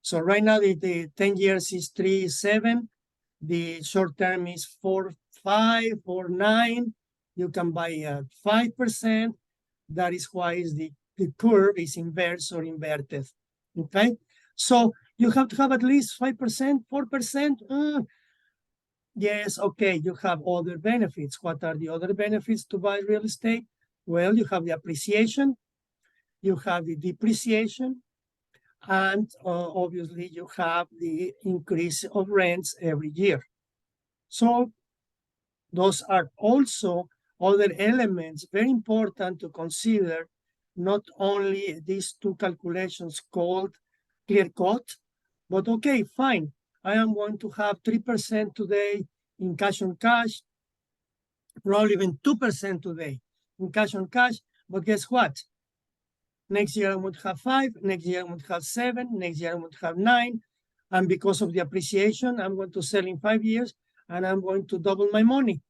So right now the 10 years is 3.7, the short-term is 4.5, 4.9. You can buy at 5%. That is why the curve is inverse or inverted. Okay, so you have to have at least 5%, 4%. Yes, okay, you have other benefits. What are the other benefits to buy real estate? Well, you have the appreciation, you have the depreciation, And obviously you have the increase of rents every year. So those are also other elements very important to consider, not only these two calculations called clear cut, but okay, fine. I am going to have 3% today in cash on cash, probably even 2% today in cash on cash. But guess what? Next year I would have 5, next year I would have 7, next year I would have 9. And because of the appreciation, I'm going to sell in 5 years and I'm going to double my money.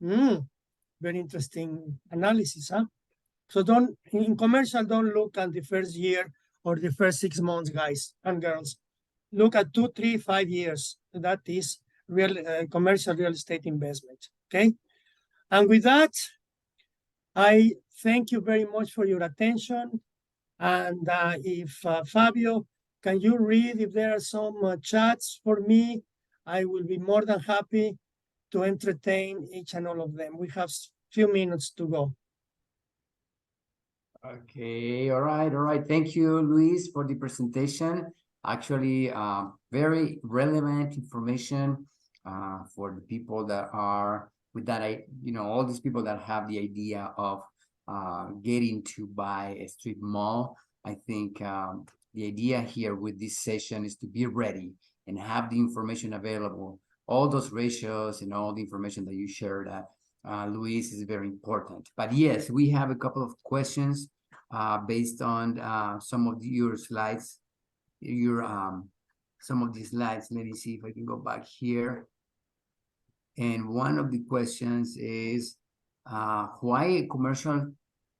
Very interesting analysis, huh? So in commercial, don't look at the first year or the first 6 months, guys and girls. Look at 2, 3, 5 years. That is real commercial real estate investment, okay? And with that, I thank you very much for your attention. And if Fabio, can you read if there are some chats for me? I will be more than happy to entertain each and all of them. We have few minutes to go. Okay, all right. Thank you, Luis, for the presentation. Actually, very relevant information for the people that are with that, all these people that have the idea of getting to buy a strip mall. I think the idea here with this session is to be ready and have the information available. All those ratios and all the information that you shared, Luis, is very important. But yes, we have a couple of questions based on some of your slides. Some of these slides. Let me see if I can go back here. And one of the questions is why a commercial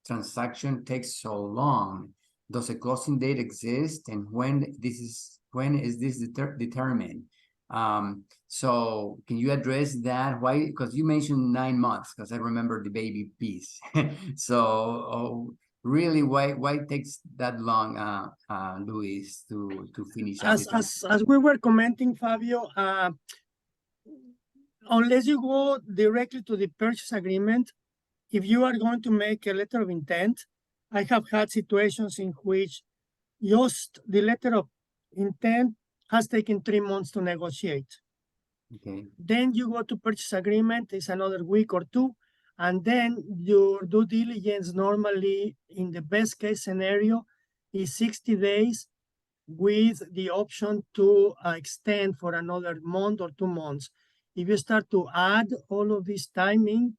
transaction takes so long? Does a closing date exist, and when is this determined? So can you address that? Why? Because you mentioned 9 months, because I remember the baby piece. So really, why it takes that long, Luis, to finish? As we were commenting, Fabio, unless you go directly to the purchase agreement, if you are going to make a letter of intent, I have had situations in which just the letter of intent has taken 3 months to negotiate. Okay. Then you go to purchase agreement, it's another week or 2, and then your due diligence normally, in the best case scenario, is 60 days with the option to extend for another month or 2 months. If you start to add all of this timing,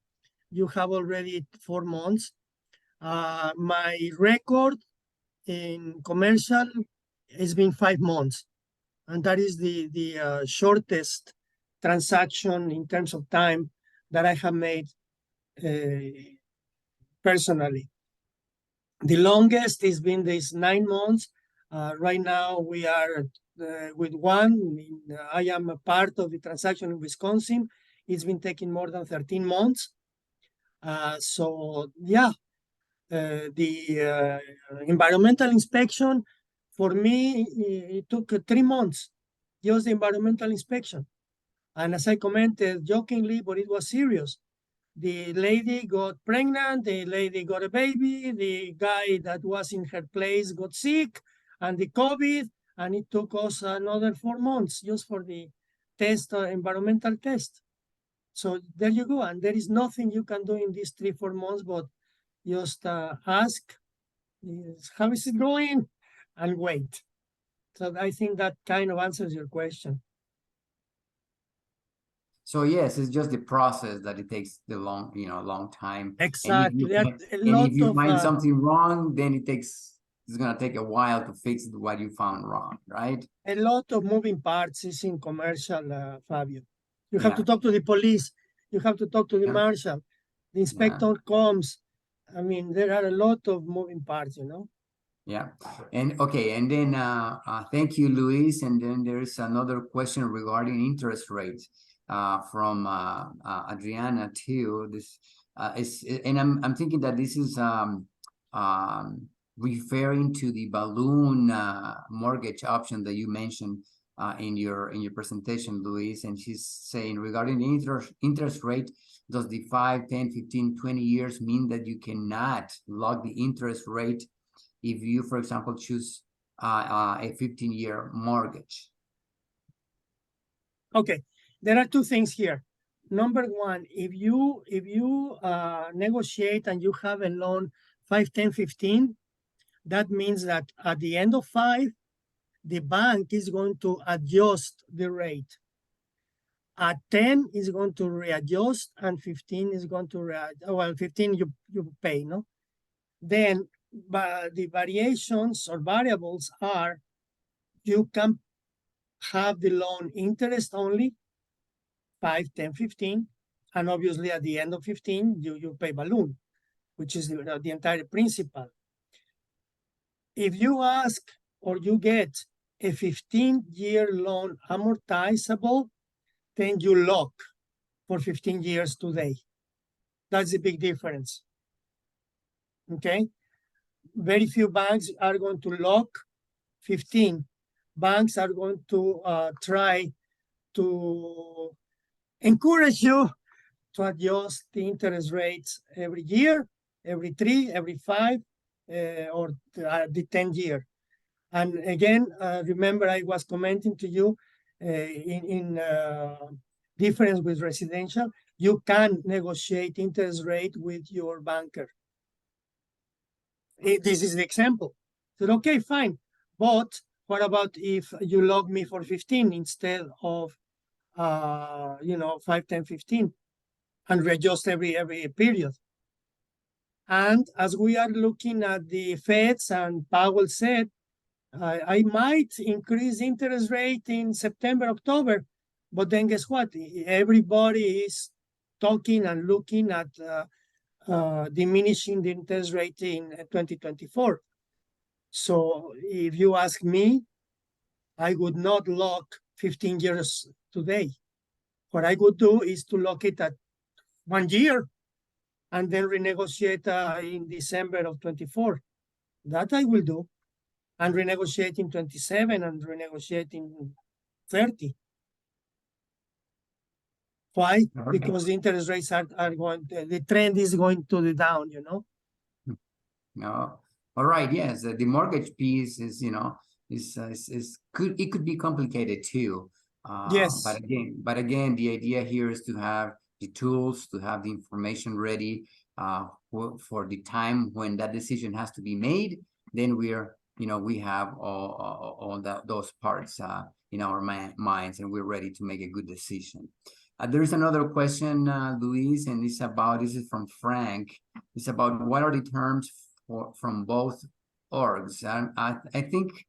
you have already 4 months. My record in commercial has been 5 months, and that is the shortest transaction in terms of time that I have made personally. The longest has been this 9 months. Right now we are with one. I am a part of the transaction in Wisconsin. It's been taking more than 13 months. So yeah, the environmental inspection for me, it took 3 months, just the environmental inspection. And as I commented jokingly, but it was serious. The lady got pregnant, the lady got a baby, the guy that was in her place got sick, and the COVID, and it took us another 4 months just for the test, environmental test. So there you go, and there is nothing you can do in these 3-4 months but just ask, how is it going, and wait. So I think that kind of answers your question. So yes, it's just the process that it takes the long time. Exactly. And if you find something wrong, then it's gonna take a while to fix what you found wrong, right? A lot of moving parts is in commercial, Fabio. You have to talk to the police. You have to talk to the marshal. The inspector comes. I mean, there are a lot of moving parts, Yeah. And okay, and then thank you, Luis. And then there is another question regarding interest rates from Adriana too. This and I'm thinking that this is referring to the balloon mortgage option that you mentioned in your presentation, Luis. And she's saying regarding the interest rate, does the 5, 10, 15, 20 years mean that you cannot lock the interest rate if you, for example, choose a 15-year mortgage? Okay, there are two things here. Number one, if you negotiate and you have a loan 5, 10, 15, that means that at the end of 5, the bank is going to adjust the rate. At 10 is going to readjust, and 15 is going to 15 you pay, no? Then the variations or variables are, you can have the loan interest only, 5, 10, 15, and obviously at the end of 15, you pay balloon, which is the entire principal. If you ask or you get a 15-year loan amortizable, then you lock for 15 years today. That's the big difference. Okay? Very few banks are going to lock 15. Banks are going to try to encourage you to adjust the interest rates every year, every 3, every 5, or the 10 year. And again, remember I was commenting to you in difference with residential, you can negotiate interest rate with your banker. This is the example. I said, okay, fine. But what about if you lock me for 15 instead of 5, 10, 15, and readjust every period? And as we are looking at the Feds, and Powell said, I might increase interest rate in September, October, but then guess what? Everybody is talking and looking at diminishing the interest rate in 2024. So if you ask me, I would not lock 15 years today. What I would do is to lock it at 1 year and then renegotiate in December of 24. That I will do. And renegotiate in 27 and renegotiate in 30. Why? Okay. Because the interest rates are going, the trend is going to the down, you know? No. All right. Yes. The mortgage piece is, it could be complicated too. Yes. But again, the idea here is to have the tools, to have the information ready for the time when that decision has to be made. Then we have all those parts in our minds, and we're ready to make a good decision. There is another question, Luis, and this is from Frank. It's about what are the terms from both orgs. I think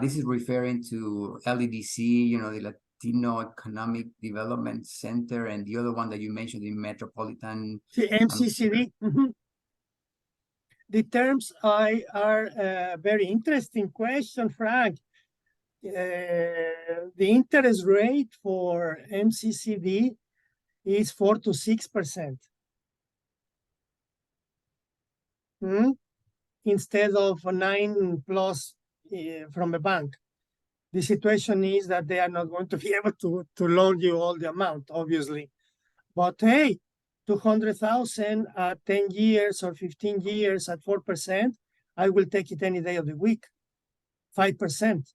this is referring to LEDC, the Latino Economic Development Center, and the other one that you mentioned, the Metropolitan. The MCCD. The terms are a very interesting question, Frank. The interest rate for MCCD is 4 to 6%. Instead of 9 plus from a bank. The situation is that they are not going to be able to loan you all the amount, obviously. But hey, 200,000 at 10 years or 15 years at 4%, I will take it any day of the week, 5%.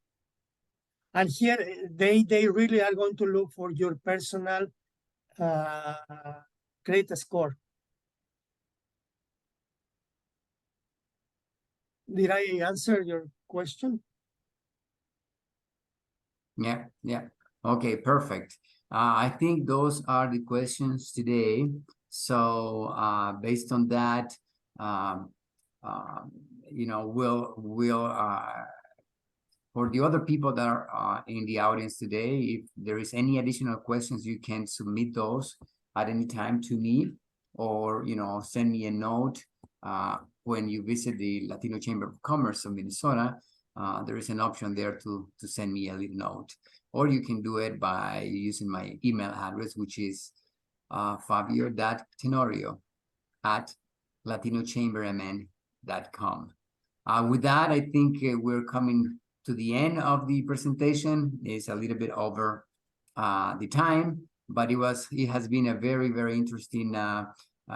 And here, they really are going to look for your personal credit score. Did I answer your question? Yeah. Okay, perfect. I think those are the questions today. So based on that, we'll for the other people that are in the audience today, if there is any additional questions, you can submit those at any time to me, or send me a note when you visit the Latino Chamber of Commerce of Minnesota. There is an option there to send me a little note, or you can do it by using my email address, which is fabio.tenorio@latinochambermn.com. With that, I think we're coming to the end of the presentation. It's a little bit over the time, but it has been a very, very interesting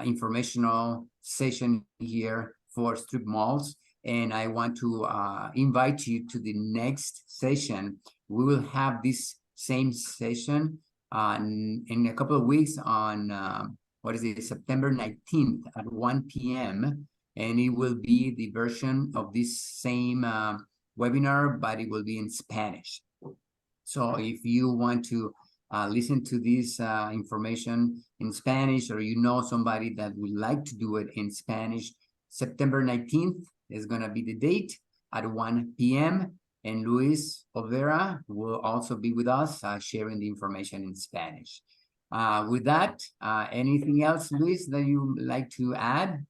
informational session here for strip malls. and I want to invite you to the next session. We will have this same session in a couple of weeks on September 19th at 1 p.m. And it will be the version of this same webinar, but it will be in Spanish. So if you want to listen to this information in Spanish, or you know somebody that would like to do it in Spanish, September 19th is going to be the date at 1 p.m. And Luis Olvera will also be with us sharing the information in Spanish. With that, anything else, Luis, that you would like to add?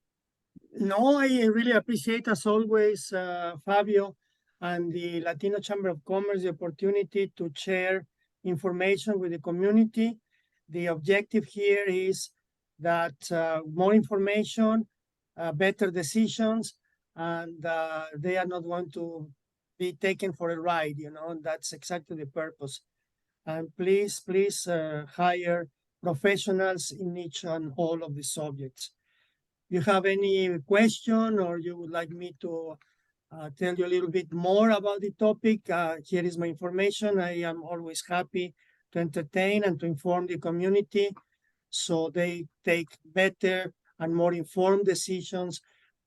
No, I really appreciate, as always, Fabio and the Latino Chamber of Commerce, the opportunity to share information with the community. The objective here is that more information, better decisions, and they are not going to be taken for a ride, you know, and that's exactly the purpose. And please hire professionals in each and all of the subjects. You have any question, or you would like me to tell you a little bit more about the topic, here is my information. I am always happy to entertain and to inform the community so they take better and more informed decisions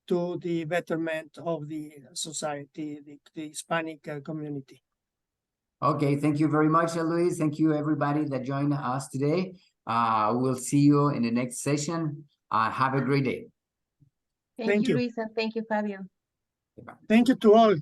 to the betterment of the society, the Hispanic community. Okay, thank you very much, Luis. Thank you, everybody that joined us today. We'll see you in the next session. Have a great day. Thank you, Luis, and thank you, Fabio. Thank you to all.